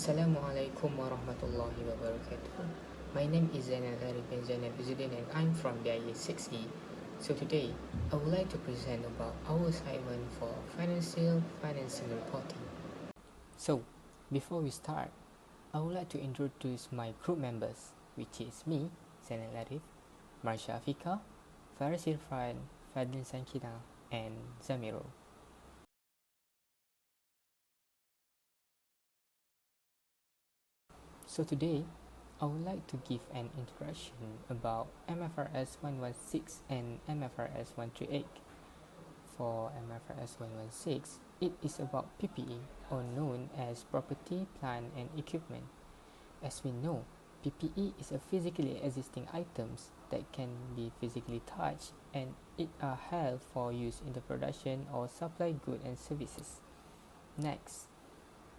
Assalamualaikum warahmatullahi wabarakatuh. My name is Zainal Arif bin Zainal Izzuddin and I'm from BIA 6E. So today, I would like to present about our assignment for financing reporting. So, before we start, I would like to introduce my group members, which is me, Zainal Arif, Marsha Afika, Faris Irfan, Fadlin Sankina, and Zamiro. So today, I would like to give an introduction about MFRS 116 and MFRS 138. For MFRS 116, it is about PPE, or known as Property, Plant and Equipment. As we know, PPE is a physically existing items that can be physically touched and it are held for use in the production or supply goods and services. Next,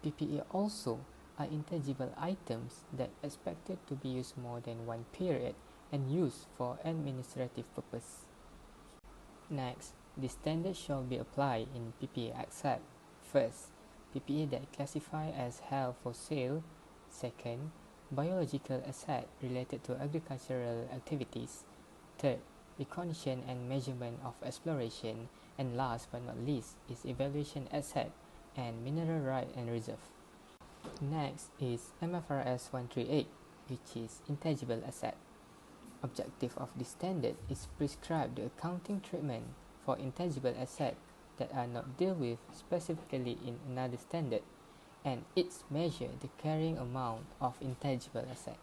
PPE also are intangible items that are expected to be used more than one period and used for administrative purpose. Next, the standards shall be applied in PPE Acc. First, PPE that classify as held for sale. Second, biological asset related to agricultural activities. Third, recognition and measurement of exploration. And last but not least is evaluation asset and mineral right and reserve. Next is MFRS 138, which is intangible asset. Objective of this standard is prescribe the accounting treatment for intangible asset that are not dealt with specifically in another standard, and its measure the carrying amount of intangible asset.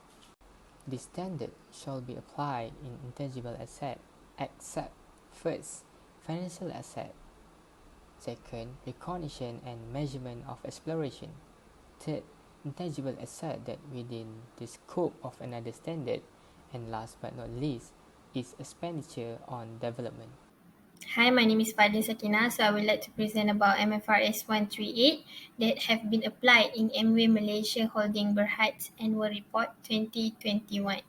This standard shall be applied in intangible asset except first, financial asset. Second, recognition and measurement of exploration. Third, intangible asset that within the scope of another standard. And last but not least is expenditure on development. Hi, my name is Fadlin Sakina. So I would like to present about MFRS 138 that have been applied in MW Malaysia Holding Berhad's Annual Report 2021.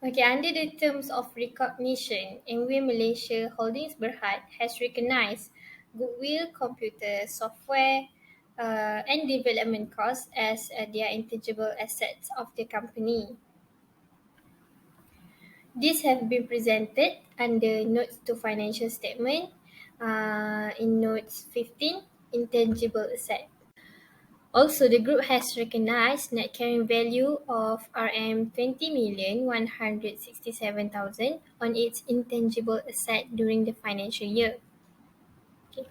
Okay, under the terms of recognition, MW Malaysia Holdings Berhad has recognized goodwill, computer, software, and development costs as their intangible assets of the company. These have been presented under Notes to Financial Statement in Notes 15, Intangible Asset. Also, the group has recognized net carrying value of RM20,167,000 on its intangible asset during the financial year. Okay.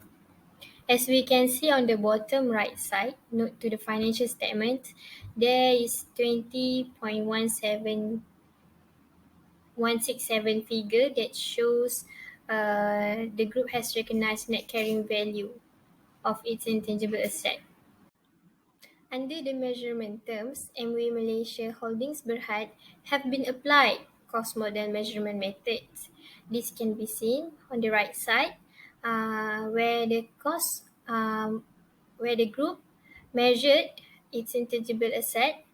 As we can see on the bottom right side, note to the financial statement, there is 20.167 figure that shows the group has recognized net carrying value of its intangible asset. Under the measurement terms, MW Malaysia Holdings Berhad have been applied cost model measurement methods. This can be seen on the right side, where the group measured its intangible asset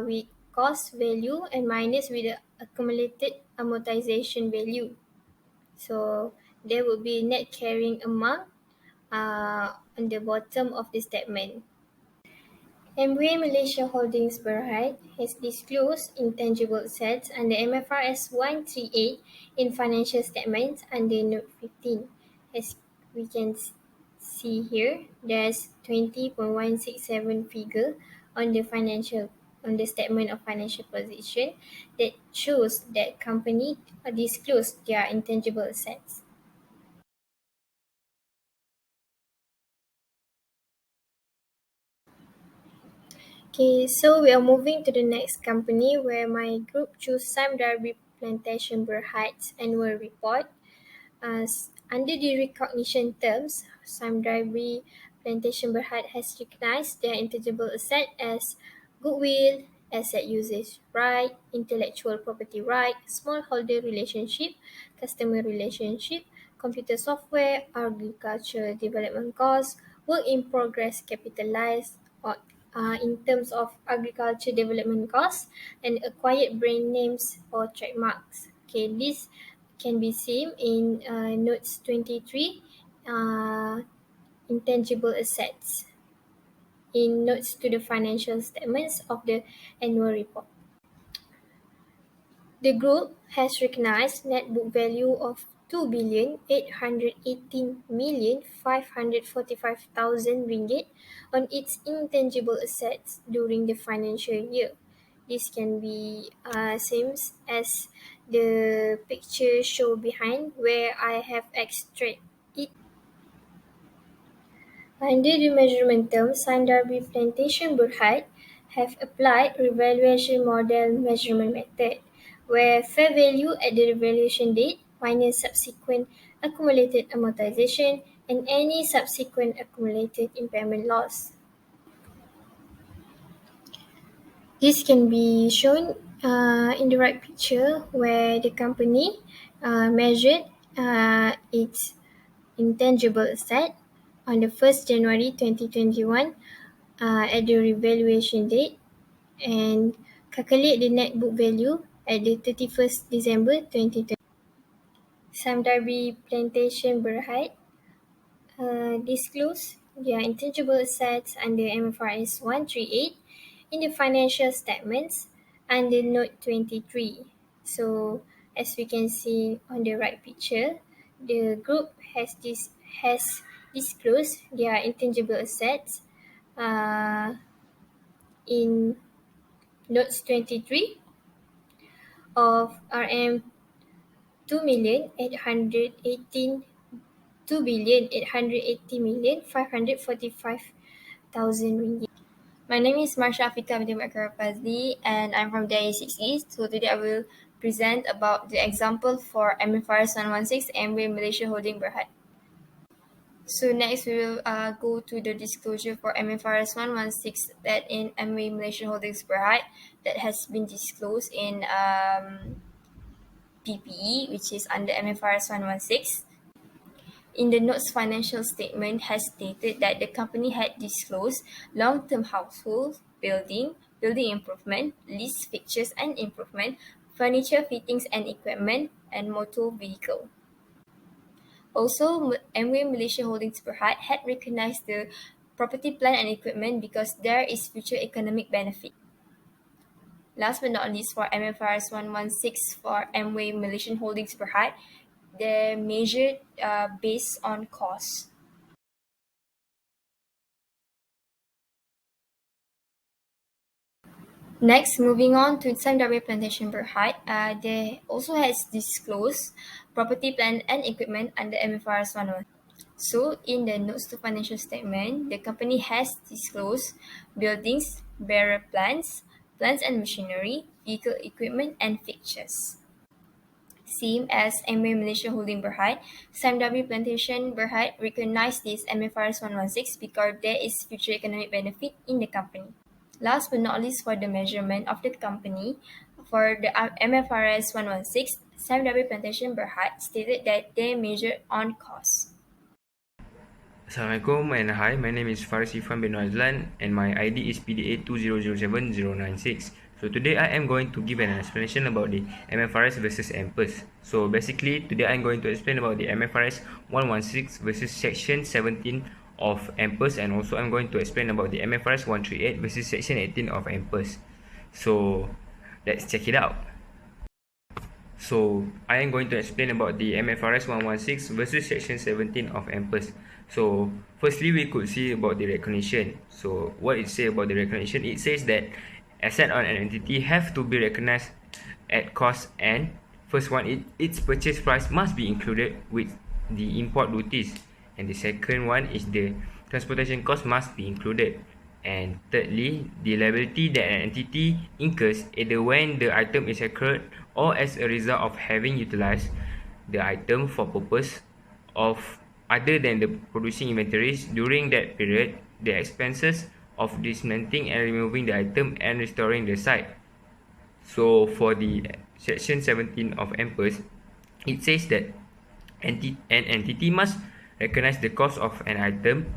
with cost value and minus with the accumulated amortization value. So there will be net carrying amount on the bottom of the statement. MW Malaysia Holdings Berhad has disclosed intangible assets under MFRS 138 in financial statements under Note 15. As we can see here, there's 20.167 figure on the statement of financial position that shows that company disclosed their intangible assets. Okay, so we are moving to the next company where my group choose Sime Darby Plantation Berhad's Annual Report. Under the recognition terms, Sime Darby Plantation Berhad has recognized their intangible asset as goodwill, asset usage right, intellectual property right, smallholder relationship, customer relationship, computer software, agriculture development costs, work in progress capitalized, or in terms of agriculture development costs, and acquired brand names or trademarks. Okay, this can be seen in Notes 23, Intangible Assets in notes to the financial statements of the annual report. The group has recognized net book value of 2,818,545,000 ringgit on its intangible assets during the financial year. This can be same as the picture shown behind, where I have extracted it. Under the measurement term, Sundarbi Plantation Berhad have applied revaluation model measurement method, where fair value at the revaluation date minus subsequent accumulated amortization and any subsequent accumulated impairment loss. This can be shown in the right picture, where the company measured its intangible asset on the 1st January 2021 at the revaluation date and calculate the net book value at the 31st December 2020. Samdarbi Plantation Berhad disclose their intangible assets under MFRS 138 in the financial statements under Note 23. So, as we can see on the right picture, the group has disclosed their intangible assets in Notes 23 of RM 2,880,545,000 ringgit. My name is Marsha Afika Video Acc, and I'm from DIA6E. So today I will present about the example for MFRS 116 Amway Malaysia Holding Berhad. So next we will go to the disclosure for MFRS 116 that in Amway Malaysia Holdings Berhad that has been disclosed in PPE, which is under MFRS 116. In the notes, financial statement has stated that the company had disclosed long-term household, building improvement, lease fixtures and improvement, furniture fittings and equipment, and motor vehicle. Also, Amway Malaysia Holdings Berhad had recognized the property, plant and equipment because there is future economic benefit. Last but not least, for MFRS 116 for Amway Malaysian Holdings Berhad, they're measured based on cost. Next, moving on to Sundarbi Plantation Berhad, they also has disclosed property, plant and equipment under MFRS 116. So, in the notes to financial statement, the company has disclosed buildings, bearer plants and machinery, vehicle equipment and fixtures. Same as Amway Malaysia Holding Berhad, Sundarbi Plantation Berhad recognized this MFRS 116 because there is future economic benefit in the company. Last but not least, for the measurement of the company, for the MFRS 116, Sundarbi Plantation Berhad stated that they measure on cost. Assalamualaikum and hi, my name is Ffr Video Acc and my ID is PDA 2007096. So today I am going to give an explanation about the MFRS versus MPERS. So basically today I am going to explain about the MFRS 116 versus Section 17 of MPERS, and also I'm going to explain about the MFRS 138 versus Section 18 of MPERS. So let's check it out. So I am going to explain about the MFRS 116 versus Section 17 of MPERS. So firstly, we could see about the recognition. So what it says about the recognition, it says that asset on an entity have to be recognized at cost, and first one, its purchase price must be included with the import duties, and the second one is the transportation cost must be included, and thirdly, the liability that an entity incurs either when the item is accrued or as a result of having utilized the item for purpose of other than the producing inventories during that period, the expenses of dismantling and removing the item and restoring the site. So for the Section 17 of MPERS, it says that an entity must recognize the cost of an item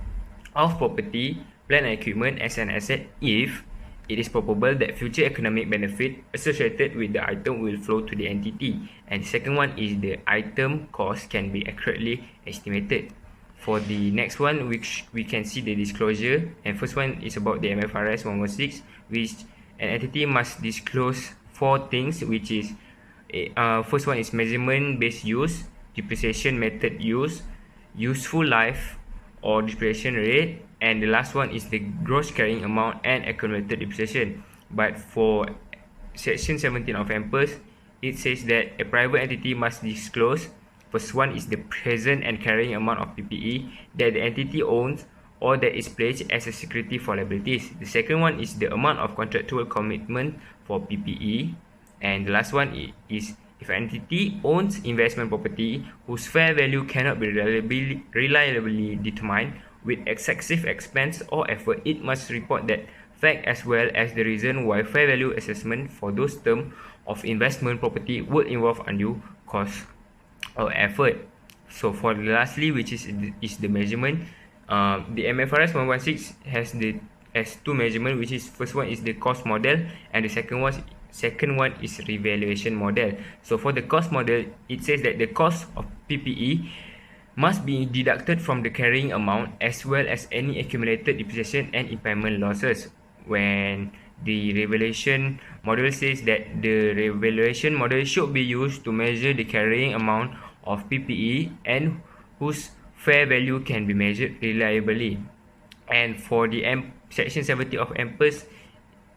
of property, plant and equipment as an asset if it is probable that future economic benefit associated with the item will flow to the entity. And the second one is the item cost can be accurately estimated. For the next one, which we can see the disclosure, and first one is about the MFRS 116, which an entity must disclose 4 things, which is first one is measurement based use, depreciation method use, useful life or depreciation rate, and the last one is the gross carrying amount and accumulated depreciation. But for section 17 of MPERS, it says that a private entity must disclose: first one is the present and carrying amount of PPE that the entity owns or that is pledged as a security for liabilities. The second one is the amount of contractual commitment for PPE. And the last one is if an entity owns investment property whose fair value cannot be reliably determined with excessive expense or effort, it must report that fact as well as the reason why fair value assessment for those terms of investment property would involve undue cost or effort. So for lastly, which is the measurement, the MFRS 116 has 2 measurement, which is first one is the cost model and the second one is revaluation model. So for the cost model, it says that the cost of PPE must be deducted from the carrying amount as well as any accumulated depreciation and impairment losses. When the revaluation model says that the revaluation model should be used to measure the carrying amount of PPE and whose fair value can be measured reliably. And for the section 70 of MPERS,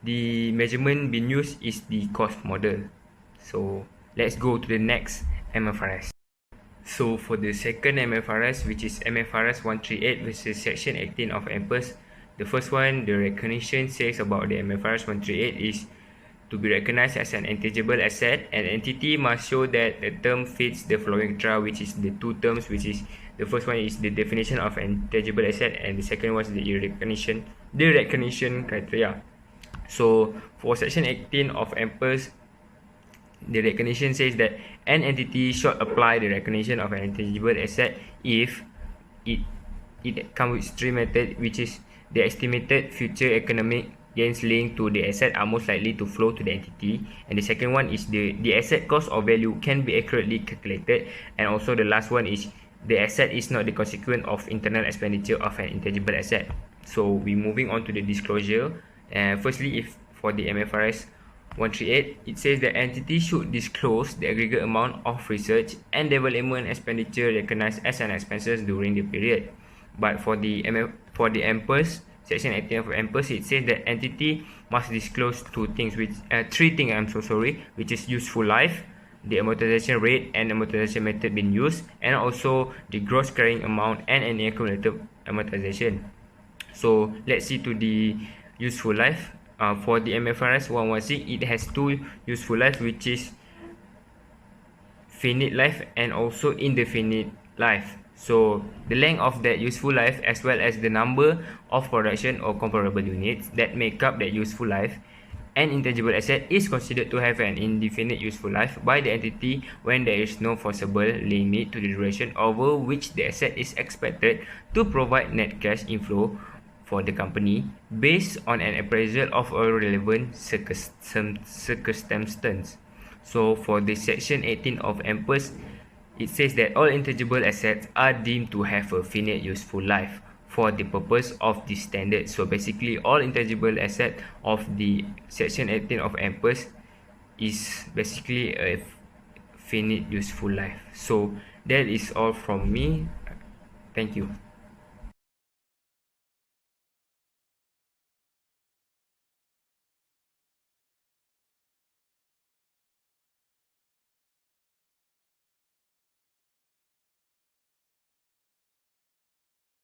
the measurement being used is the cost model. So let's go to the next MFRS. So for the second MFRS, which is MFRS 138 versus section 18 of MPERS, the first one, the recognition says about the MFRS 138 is to be recognized as an intangible asset. An entity must show that the term fits the following criteria, which is the 2 terms, which is the first one is the definition of an intangible asset and the second one is the recognition criteria. So for section 18 of MPERS, the recognition says that an entity should apply the recognition of an intangible asset if it comes with 3 methods, which is the estimated future economic gains linked to the asset are most likely to flow to the entity, and the second one is the asset cost or value can be accurately calculated, and also the last one is the asset is not the consequence of internal expenditure of an intangible asset. So we moving on to the disclosure. Firstly, if for the MFRS 138, it says that entity should disclose the aggregate amount of research and development expenditure recognized as an expenses during the period. But for the MPERS, section 18 of MPERS, it says that entity must disclose 3 things, which is useful life, the amortization rate and amortization method being used, and also the gross carrying amount and any accumulated amortization. So let's see to the useful life. For the MFRS 116, it has 2 useful life, which is finite life and also indefinite life. So the length of that useful life as well as the number of production or comparable units that make up that useful life, an intangible asset is considered to have an indefinite useful life by the entity when there is no forcible limit to the duration over which the asset is expected to provide net cash inflow for the company based on an appraisal of a relevant circumstance. So for the section 18 of MPERS, it says that all intangible assets are deemed to have a finite useful life for the purpose of this standard. So basically, all intangible assets of the section 18 of MPERS is basically a finite useful life. So that is all from me. Thank you.